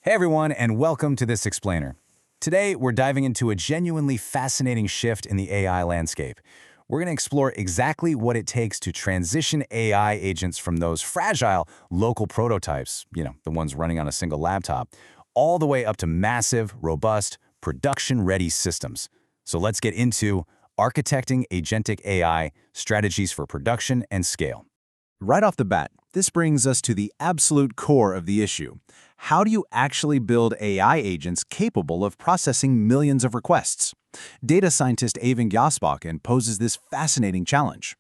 Hey everyone, and welcome to this explainer. Today, we're diving into a genuinely fascinating shift in the AI landscape. We're going to explore exactly what it takes to transition AI agents from those fragile local prototypes, the ones running on a single laptop, all the way up to massive, robust, production-ready systems. So let's get into Architecting Agentic AI, Strategies for Production and Scale. Right off the bat, this brings us to the absolute core of the issue. How do you actually build AI agents capable of processing millions of requests? Data scientist Evan Gosbach poses this fascinating challenge.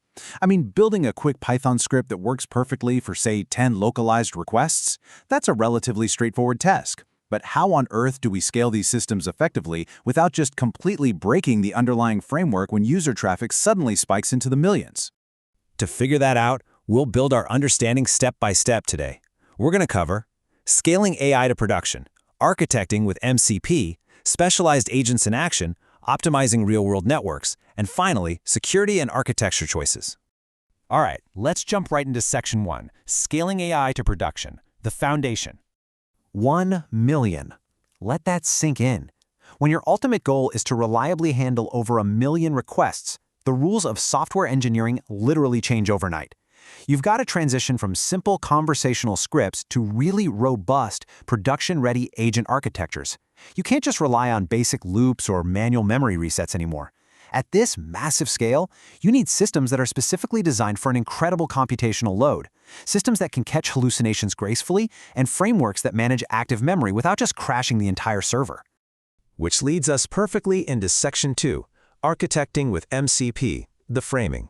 Building a quick Python script that works perfectly for, say, 10 localized requests, that's a relatively straightforward task. But how on earth do we scale these systems effectively without just completely breaking the underlying framework when user traffic suddenly spikes into the millions? To figure that out, we'll build our understanding step by step today. We're going to cover scaling AI to production, architecting with MCP, specialized agents in action, optimizing real-world networks, and finally, security and architecture choices. All right, let's jump right into Section 1, Scaling AI to Production, the foundation. 1 million. Let that sink in. When your ultimate goal is to reliably handle over 1 million requests, the rules of software engineering literally change overnight. You've got to transition from simple conversational scripts to really robust, production-ready agent architectures. You can't just rely on basic loops or manual memory resets anymore. At this massive scale, you need systems that are specifically designed for an incredible computational load, systems that can catch hallucinations gracefully, and frameworks that manage active memory without just crashing the entire server. Which leads us perfectly into Section 2, Architecting with MCP, the framing.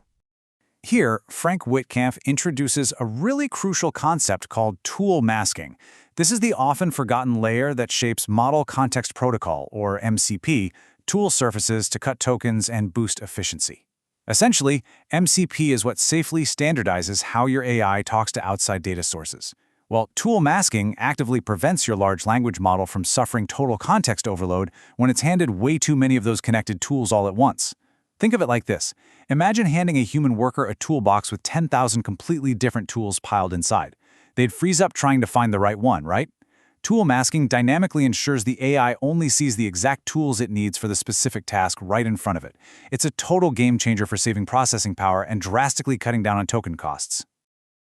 Here, Frank Wittkamp introduces a really crucial concept called tool masking. This is the often forgotten layer that shapes Model Context Protocol, or MCP, tool surfaces to cut tokens and boost efficiency. Essentially, MCP is what safely standardizes how your AI talks to outside data sources. While tool masking actively prevents your large language model from suffering total context overload when it's handed way too many of those connected tools all at once. Think of it like this. Imagine handing a human worker a toolbox with 10,000 completely different tools piled inside. They'd freeze up trying to find the right one, right? Tool masking dynamically ensures the AI only sees the exact tools it needs for the specific task right in front of it. It's a total game changer for saving processing power and drastically cutting down on token costs.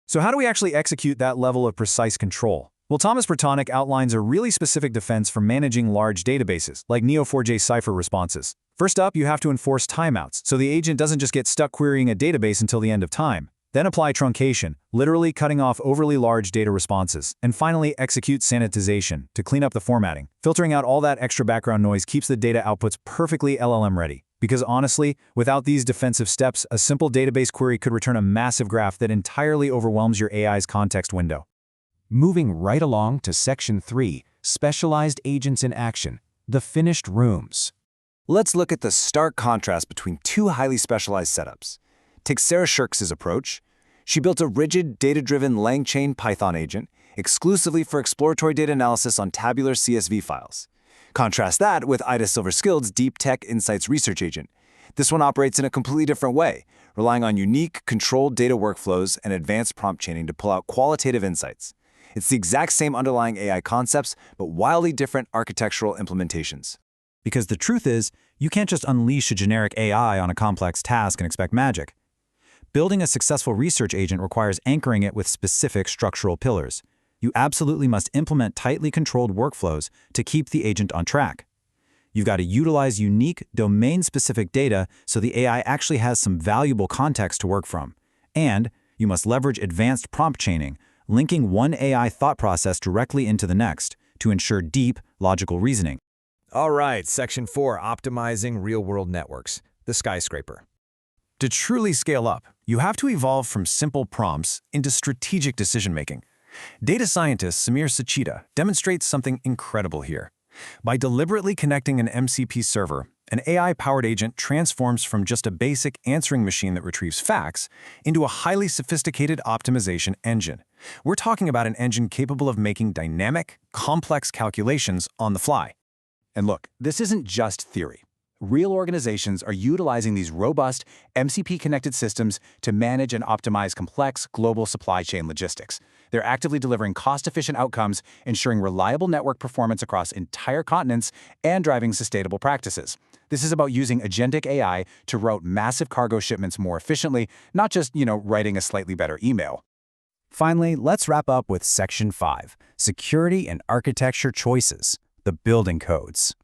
So how do we actually execute that level of precise control? Well, Thomas Bertonic outlines a really specific defense for managing large databases, like Neo4j Cypher responses. First up, you have to enforce timeouts, so the agent doesn't just get stuck querying a database until the end of time. Then apply truncation, literally cutting off overly large data responses. And finally, execute sanitization, to clean up the formatting. Filtering out all that extra background noise keeps the data outputs perfectly LLM-ready. Because honestly, without these defensive steps, a simple database query could return a massive graph that entirely overwhelms your AI's context window. Moving right along to Section 3, Specialized Agents in Action, the finished rooms. Let's look at the stark contrast between two highly specialized setups. Take Sarah Shirks' approach. She built a rigid, data-driven LangChain Python agent exclusively for exploratory data analysis on tabular CSV files. Contrast that with Ida Silverskild's Deep Tech Insights research agent. This one operates in a completely different way, relying on unique, controlled data workflows and advanced prompt chaining to pull out qualitative insights. It's the exact same underlying AI concepts, but wildly different architectural implementations. Because the truth is, you can't just unleash a generic AI on a complex task and expect magic. Building a successful research agent requires anchoring it with specific structural pillars. You absolutely must implement tightly controlled workflows to keep the agent on track. You've got to utilize unique, domain-specific data so the AI actually has some valuable context to work from. And you must leverage advanced prompt chaining, linking one AI thought process directly into the next to ensure deep, logical reasoning. All right, Section 4, Optimizing Real-World Networks, the skyscraper. To truly scale up, you have to evolve from simple prompts into strategic decision-making. Data scientist Samir Sachita demonstrates something incredible here. By deliberately connecting an MCP server, an AI-powered agent transforms from just a basic answering machine that retrieves facts into a highly sophisticated optimization engine. We're talking about an engine capable of making dynamic, complex calculations on the fly. And look, this isn't just theory. real organizations are utilizing these robust, MCP-connected systems to manage and optimize complex global supply chain logistics. They're actively delivering cost-efficient outcomes, ensuring reliable network performance across entire continents, and driving sustainable practices. This is about using agentic AI to route massive cargo shipments more efficiently, not just, writing a slightly better email. Finally, let's wrap up with Section 5, Security and Architecture Choices, the building codes.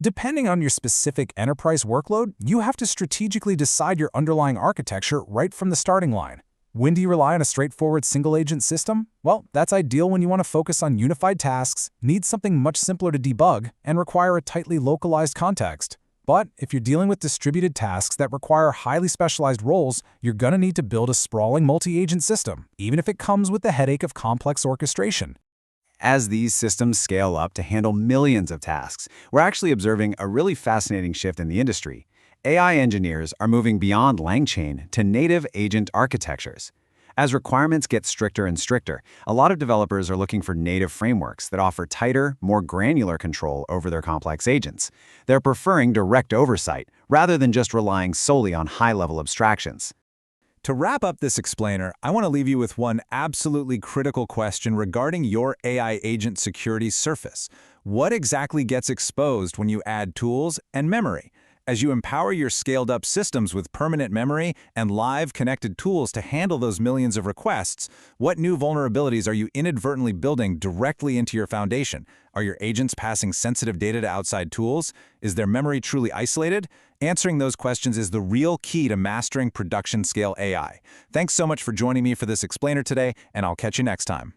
Depending on your specific enterprise workload, you have to strategically decide your underlying architecture right from the starting line. When do you rely on a straightforward single-agent system? Well, that's ideal when you want to focus on unified tasks, need something much simpler to debug, and require a tightly localized context. But if you're dealing with distributed tasks that require highly specialized roles, you're going to need to build a sprawling multi-agent system, even if it comes with the headache of complex orchestration. As these systems scale up to handle millions of tasks, we're actually observing a really fascinating shift in the industry. AI engineers are moving beyond LangChain to native agent architectures. As requirements get stricter and stricter, a lot of developers are looking for native frameworks that offer tighter, more granular control over their complex agents. They're preferring direct oversight rather than just relying solely on high-level abstractions. To wrap up this explainer, I want to leave you with one absolutely critical question regarding your AI agent security surface. What exactly gets exposed when you add tools and memory? As you empower your scaled-up systems with permanent memory and live connected tools to handle those millions of requests, what new vulnerabilities are you inadvertently building directly into your foundation? Are your agents passing sensitive data to outside tools? Is their memory truly isolated? Answering those questions is the real key to mastering production-scale AI. Thanks so much for joining me for this explainer today, and I'll catch you next time.